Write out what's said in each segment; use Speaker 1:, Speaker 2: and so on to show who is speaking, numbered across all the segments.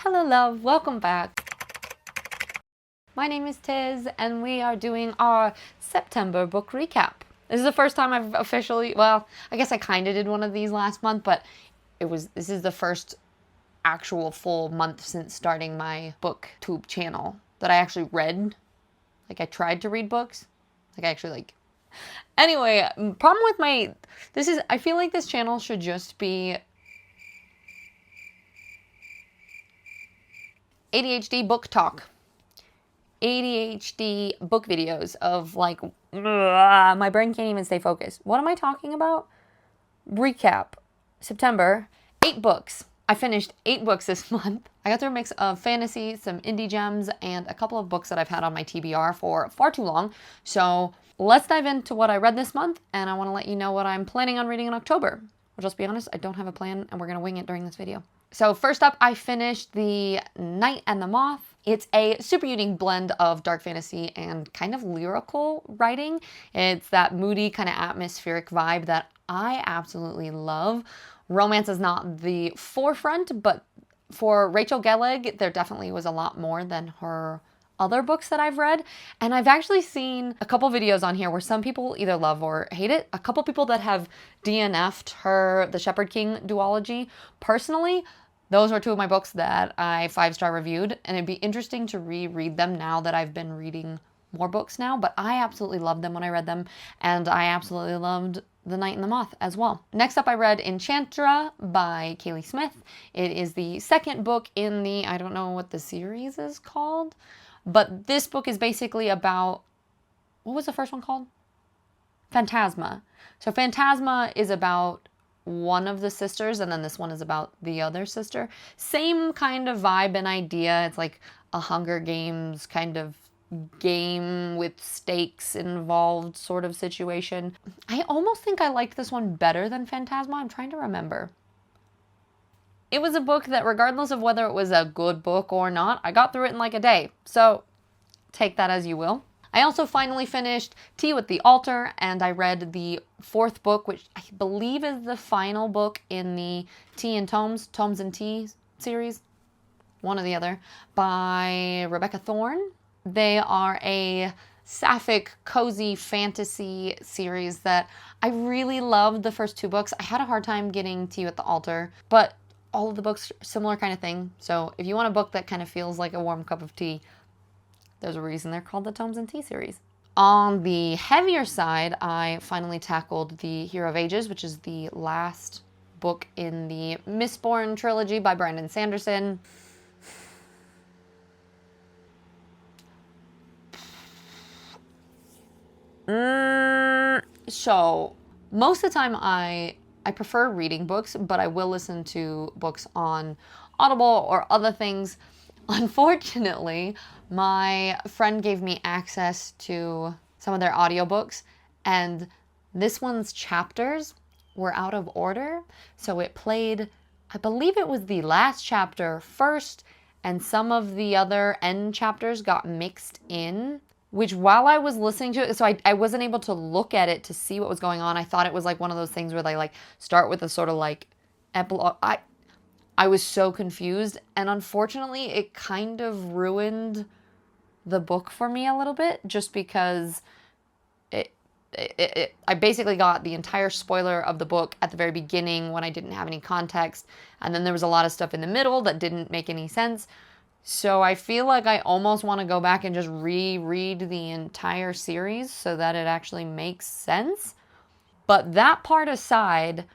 Speaker 1: Hello love, welcome back. My name is Tiz and we are doing our September book recap. This is the first time I've officially, well, I guess I kind of did one of these last month, but this is the first actual full month since starting my booktube channel that I actually read. Like I tried to read books. Anyway, problem with I feel like this channel should just be ADHD book talk. ADHD book videos of like, my brain can't even stay focused. What am I talking about? Recap. September, 8 books. I finished 8 books this month. I got through a mix of fantasy, some indie gems, and a couple of books that I've had on my TBR for far too long. So let's dive into what I read this month, and I want to let you know what I'm planning on reading in October. Which, let's be honest, I don't have a plan, and we're going to wing it during this video. So first up, I finished The Night and the Moth. It's a super unique blend of dark fantasy and kind of lyrical writing. It's that moody kind of atmospheric vibe that I absolutely love. Romance is not the forefront, but for Rachel Gillig, there definitely was a lot more than her other books that I've read. And I've actually seen a couple videos on here where some people either love or hate it. A couple people that have DNF'd her The Shepherd King duology. Personally, those were 2 of my books that I 5-star reviewed, and it'd be interesting to reread them now that I've been reading more books now, but I absolutely loved them when I read them, and I absolutely loved The Night and the Moth as well. Next up, I read Enchantra by Kaylie Smith. It is the second book in the, I don't know what the series is called, but this book is basically about, what was the first one called? Phantasma. So Phantasma is about one of the sisters, and then this one is about the other sister. Same kind of vibe and idea. It's like a Hunger Games kind of game with stakes involved sort of situation. I almost think I liked this one better than Phantasma. I'm trying to remember. It was a book that, regardless of whether it was a good book or not, I got through it in like a day. So take that as you will. I also finally finished Tea with the Altar, and I read the 4th book, which I believe is the final book in the Tea and Tomes and Tea series, one or the other, by Rebecca Thorne. They are a sapphic, cozy fantasy series that I really loved the first 2 books. I had a hard time getting Tea with the Altar, but all of the books, similar kind of thing. So if you want a book that kind of feels like a warm cup of tea, there's a reason they're called the Tomes and Tea series. On the heavier side, I finally tackled The Hero of Ages, which is the last book in the Mistborn trilogy by Brandon Sanderson. So most of the time I prefer reading books, but I will listen to books on Audible or other things. Unfortunately, my friend gave me access to some of their audiobooks, and this one's chapters were out of order. So it played, I believe it was the last chapter first, and some of the other end chapters got mixed in, which while I was listening to it, so I wasn't able to look at it to see what was going on. I thought it was like one of those things where they like start with a sort of like epilogue. I was so confused, and unfortunately it kind of ruined the book for me a little bit, just because I basically got the entire spoiler of the book at the very beginning when I didn't have any context, and then there was a lot of stuff in the middle that didn't make any sense. So I feel like I almost want to go back and just reread the entire series so that it actually makes sense. But that part aside,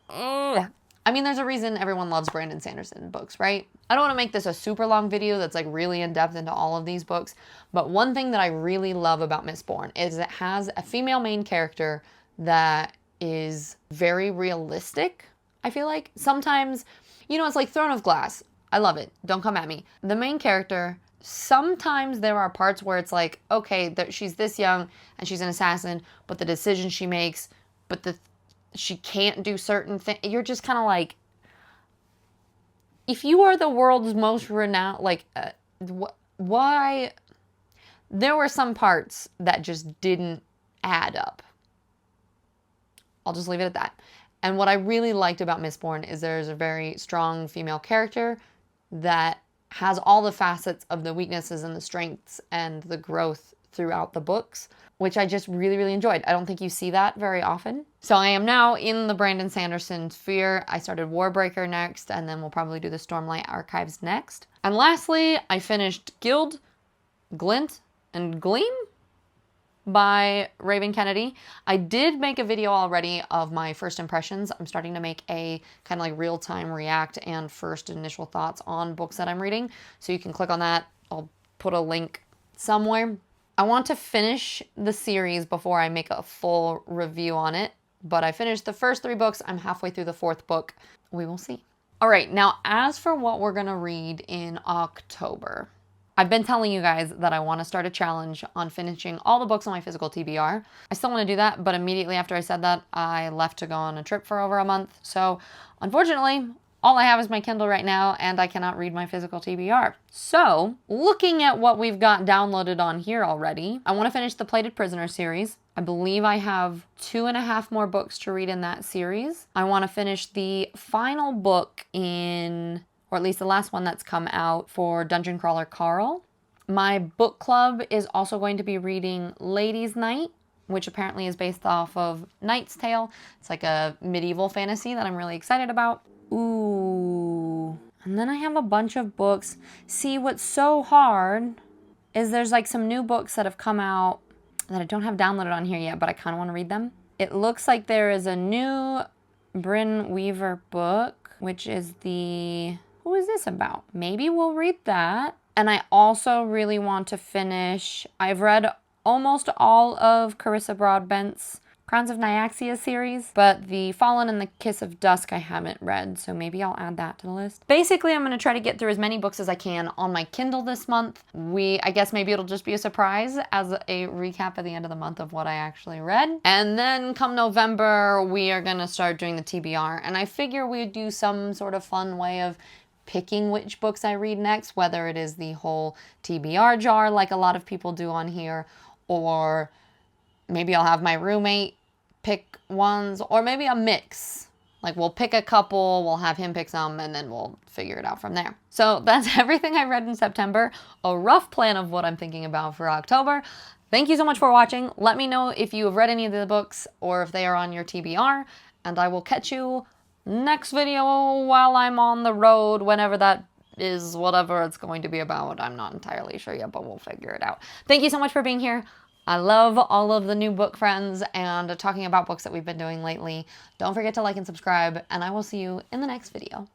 Speaker 1: I mean, there's a reason everyone loves Brandon Sanderson books, right? I don't want to make this a super long video that's like really in depth into all of these books, but one thing that I really love about Mistborn is it has a female main character that is very realistic, I feel like. Sometimes, it's like Throne of Glass. I love it. Don't come at me. The main character, sometimes there are parts where it's like, okay, she's this young and she's an assassin, but the decisions she makes, she can't do certain things. You're just kind of like, if you are the world's most renowned, why? There were some parts that just didn't add up. I'll just leave it at that. And what I really liked about Mistborn is there's a very strong female character. that has all the facets of the weaknesses and the strengths and the growth throughout the books, which I just really, really enjoyed. I don't think you see that very often. So I am now in the Brandon Sanderson sphere. I started Warbreaker next, and then we'll probably do the Stormlight Archives next. And lastly, I finished Gilt, Glint, and Gleam by Raven Kennedy. I did make a video already of my first impressions. I'm starting to make a kind of like real-time react and first initial thoughts on books that I'm reading. So you can click on that. I'll put a link somewhere. I want to finish the series before I make a full review on it, but I finished the first 3 books. I'm halfway through the 4th book. We will see. All right, now as for what we're gonna read in October, I've been telling you guys that I want to start a challenge on finishing all the books on my physical TBR. I still want to do that, but immediately after I said that, I left to go on a trip for over a month. So unfortunately, all I have is my Kindle right now, and I cannot read my physical TBR. So looking at what we've got downloaded on here already, I want to finish the Plated Prisoner series. I believe I have 2.5 more books to read in that series. I want to finish the final book in, or at least the last one that's come out for Dungeon Crawler Carl. My book club is also going to be reading Ladies' Night, which apparently is based off of Knight's Tale. It's like a medieval fantasy that I'm really excited about. Ooh. And then I have a bunch of books. See, what's so hard is there's like some new books that have come out that I don't have downloaded on here yet, but I kind of want to read them. It looks like there is a new Bryn Weaver book, which is the... Who is this about? Maybe we'll read that. And I also really want to finish... I've read almost all of Carissa Broadbent's Crowns of Nyaxia series, but The Fallen and the Kiss of Dusk I haven't read, so maybe I'll add that to the list. Basically, I'm going to try to get through as many books as I can on my Kindle this month. I guess maybe it'll just be a surprise as a recap at the end of the month of what I actually read. And then come November, we are going to start doing the TBR, and I figure we'd do some sort of fun way of picking which books I read next, whether it is the whole TBR jar like a lot of people do on here, or maybe I'll have my roommate pick ones, or maybe a mix. Like we'll pick a couple, we'll have him pick some, and then we'll figure it out from there. So that's everything I read in September, a rough plan of what I'm thinking about for October. Thank you so much for watching. Let me know if you have read any of the books or if they are on your TBR, and I will catch you next video while I'm on the road, whenever that is, whatever it's going to be about. I'm not entirely sure yet, but we'll figure it out. Thank you so much for being here. I love all of the new book friends and talking about books that we've been doing lately. Don't forget to like and subscribe, and I will see you in the next video.